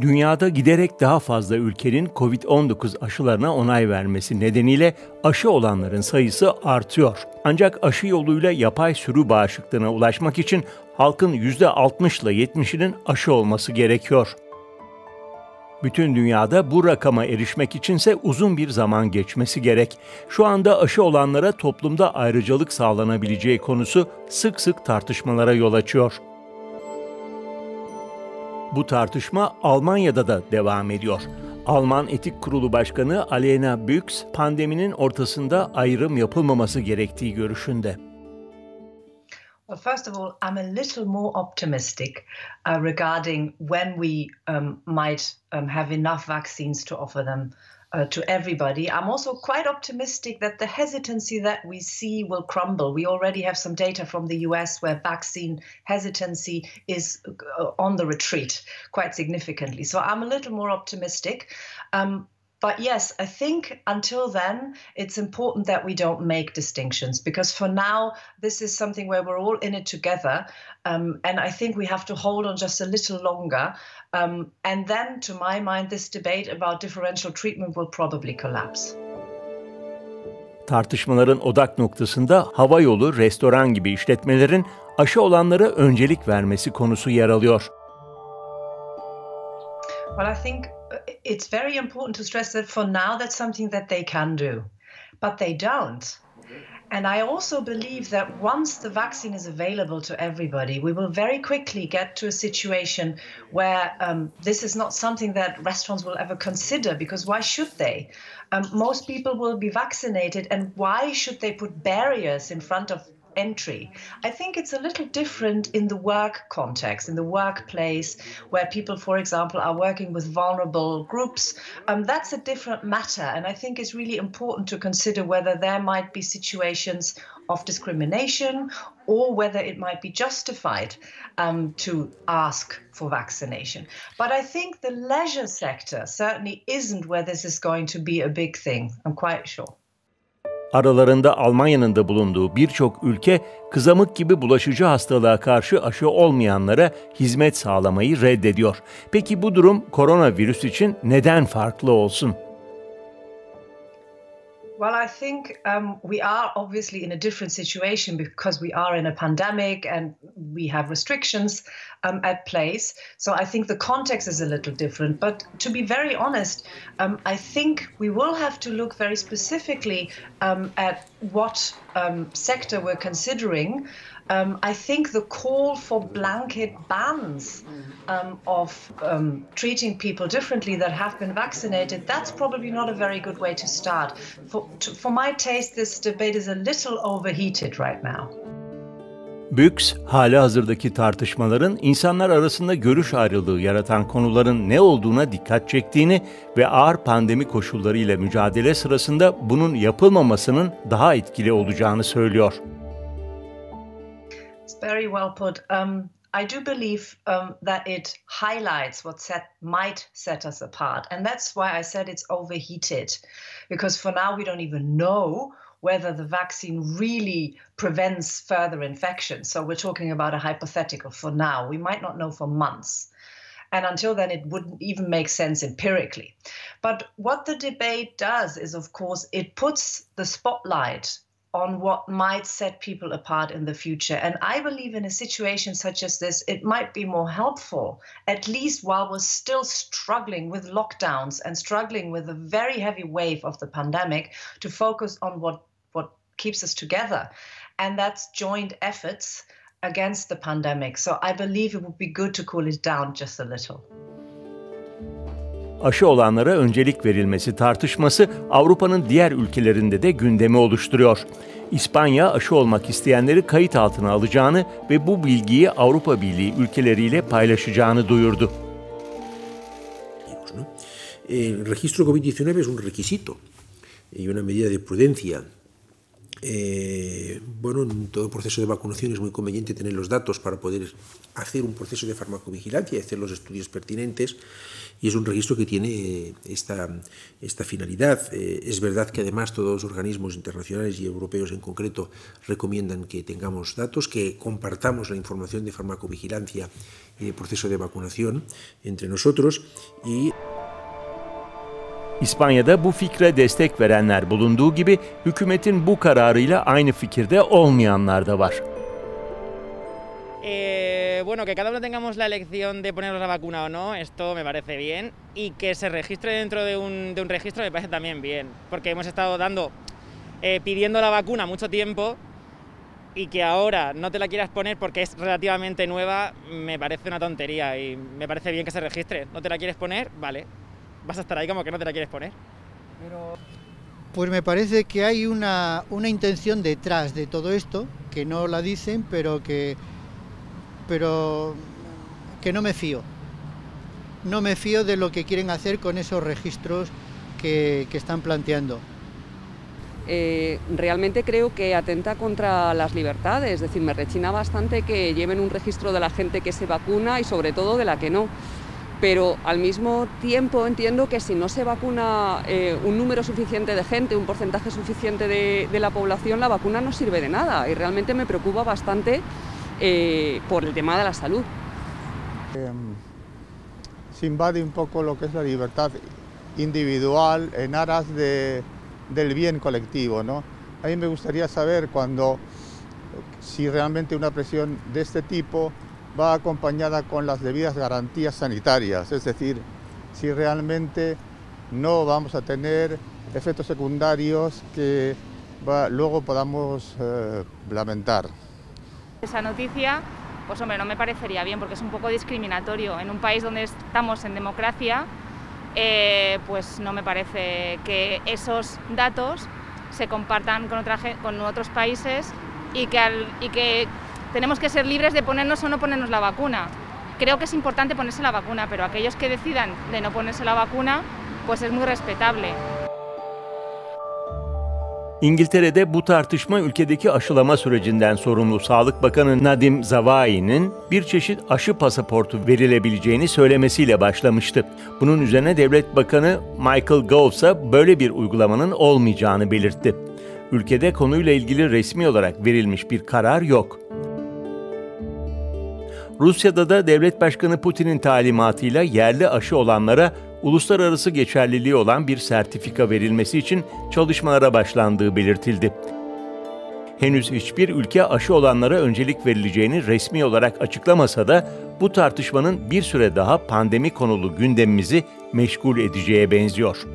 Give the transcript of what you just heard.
Dünyada giderek daha fazla ülkenin COVID-19 aşılarına onay vermesi nedeniyle aşı olanların sayısı artıyor. Ancak aşı yoluyla yapay sürü bağışıklığına ulaşmak için halkın %60 ile %70'inin aşı olması gerekiyor. Bütün dünyada bu rakama erişmek içinse uzun bir zaman geçmesi gerek. Şu anda aşı olanlara toplumda ayrıcalık sağlanabileceği konusu sık sık tartışmalara yol açıyor. Bu tartışma Almanya'da da devam ediyor. Alman Etik Kurulu Başkanı Alena Büchs, pandeminin ortasında ayrım yapılmaması gerektiği görüşünde. Well, first of all, I'm a little more optimistic regarding when we might have enough vaccines to offer them to everybody. I'm also quite optimistic that the hesitancy that we see will crumble. We already have some data from the US where vaccine hesitancy is on the retreat quite significantly. So I'm a little more optimistic. But yes, I think until then, it's important that we don't make distinctions because for now, this is something where we're all in it together. And I think we have to hold on just a little longer. And then, to my mind, this debate about differential treatment will probably collapse. Tartışmaların odak noktasında havayolu, restoran gibi işletmelerin aşı olanlara öncelik vermesi konusu yer alıyor. Well, I think it's very important to stress that for now, that's something that they can do, but they don't. And I also believe that once the vaccine is available to everybody, we will very quickly get to a situation where this is not something that restaurants will ever consider, because why should they? Most people will be vaccinated, and why should they put barriers in front of entry? I think it's a little different in the work context, in the workplace, where people, for example, are working with vulnerable groups. That's a different matter. And I think it's really important to consider whether there might be situations of discrimination or whether it might be justified to ask for vaccination. But I think the leisure sector certainly isn't where this is going to be a big thing. I'm quite sure. Aralarında Almanya'nın da bulunduğu birçok ülke, kızamık gibi bulaşıcı hastalığa karşı aşı olmayanlara hizmet sağlamayı reddediyor. Peki bu durum koronavirüs için neden farklı olsun? Well, I think we are obviously in a different situation because we are in a pandemic and we have restrictions at place. So I think the context is a little different. But to be very honest, I think we will have to look very specifically at what sector we're considering. I think the call for blanket bans of treating people differently that have been vaccinated, that's probably not a very good way to start. For my taste, this debate is a little overheated right now. Büchs, halihazırdaki tartışmaların insanlar arasında görüş ayrılığı yaratan konuların ne olduğuna dikkat çektiğini ve ağır pandemi koşullarıyla mücadele sırasında bunun yapılmamasının daha etkili olacağını söylüyor. Very well put. I do believe that it highlights what might set us apart. And that's why I said it's overheated. Because for now, we don't even know whether the vaccine really prevents further infection. So we're talking about a hypothetical for now. We might not know for months. And until then, it wouldn't even make sense empirically. But what the debate does is, of course, it puts the spotlight on what might set people apart in the future. And I believe in a situation such as this, it might be more helpful, at least while we're still struggling with lockdowns and struggling with a very heavy wave of the pandemic, to focus on what keeps us together. And that's joint efforts against the pandemic. So I believe it would be good to cool it down just a little. Aşı olanlara öncelik verilmesi tartışması Avrupa'nın diğer ülkelerinde de gündemi oluşturuyor. İspanya aşı olmak isteyenleri kayıt altına alacağını ve bu bilgiyi Avrupa Birliği ülkeleriyle paylaşacağını duyurdu. El registro COVID-19 es un requisito y una medida de prudencia Bueno, en todo proceso de vacunación es muy conveniente tener los datos para poder hacer un proceso de farmacovigilancia y hacer los estudios pertinentes, y es un registro que tiene esta finalidad. Es verdad que además todos los organismos internacionales y europeos en concreto recomiendan que tengamos datos, que compartamos la información de farmacovigilancia y de proceso de vacunación entre nosotros. İspanya'da bu fikre destek verenler bulunduğu gibi hükümetin bu kararıyla aynı fikirde olmayanlar da var. Bueno, que cada uno tengamos la elección de ponernos la vacuna o no, esto me parece bien, y que se registre dentro de un registro me parece también bien, porque hemos estado pidiendo la vacuna mucho tiempo, y que ahora no te la quieras poner porque es relativamente nueva, me parece una tontería, y me parece bien que se registre. ¿No te la quieres poner? Vale, vas a estar ahí como que no te la quieres poner. Pues me parece que hay una intención detrás de todo esto, que no la dicen, pero que no me fío. No me fío de lo que quieren hacer con esos registros que están planteando. Realmente creo que atenta contra las libertades, es decir, me rechina bastante que lleven un registro de la gente que se vacuna y sobre todo de la que no. Pero al mismo tiempo entiendo que si no se vacuna un número suficiente de gente, un porcentaje suficiente de la población, la vacuna no sirve de nada, y realmente me preocupa bastante por el tema de la salud. Se invade un poco lo que es la libertad individual en aras del bien colectivo, ¿no? A mí me gustaría saber si realmente una presión de este tipo va acompañada con las debidas garantías sanitarias, es decir, si realmente no vamos a tener efectos secundarios que luego podamos lamentar. Esa noticia, pues hombre, no me parecería bien porque es un poco discriminatorio. En un país donde estamos en democracia, pues no me parece que esos datos se compartan con otros países y que tenemos que ser libres de ponernos o no ponernos la vacuna. Creo que es importante ponerse la vacuna, pero aquellos que decidan de no ponerse la vacuna, pues es muy respetable. İngiltere'de bu tartışma ülkedeki aşılama sürecinden sorumlu Sağlık Bakanı Nadim Zavai'nin bir çeşit aşı pasaportu verilebileceğini söylemesiyle başlamıştı. Bunun üzerine Devlet Bakanı Michael Gove ise böyle bir uygulamanın olmayacağını belirtti. Ülkede konuyla ilgili resmi olarak verilmiş bir karar yok. Rusya'da da Devlet Başkanı Putin'in talimatıyla yerli aşı olanlara uluslararası geçerliliği olan bir sertifika verilmesi için çalışmalara başlandığı belirtildi. Henüz hiçbir ülke aşı olanlara öncelik verileceğini resmi olarak açıklamasa da bu tartışmanın bir süre daha pandemi konulu gündemimizi meşgul edeceğe benziyor.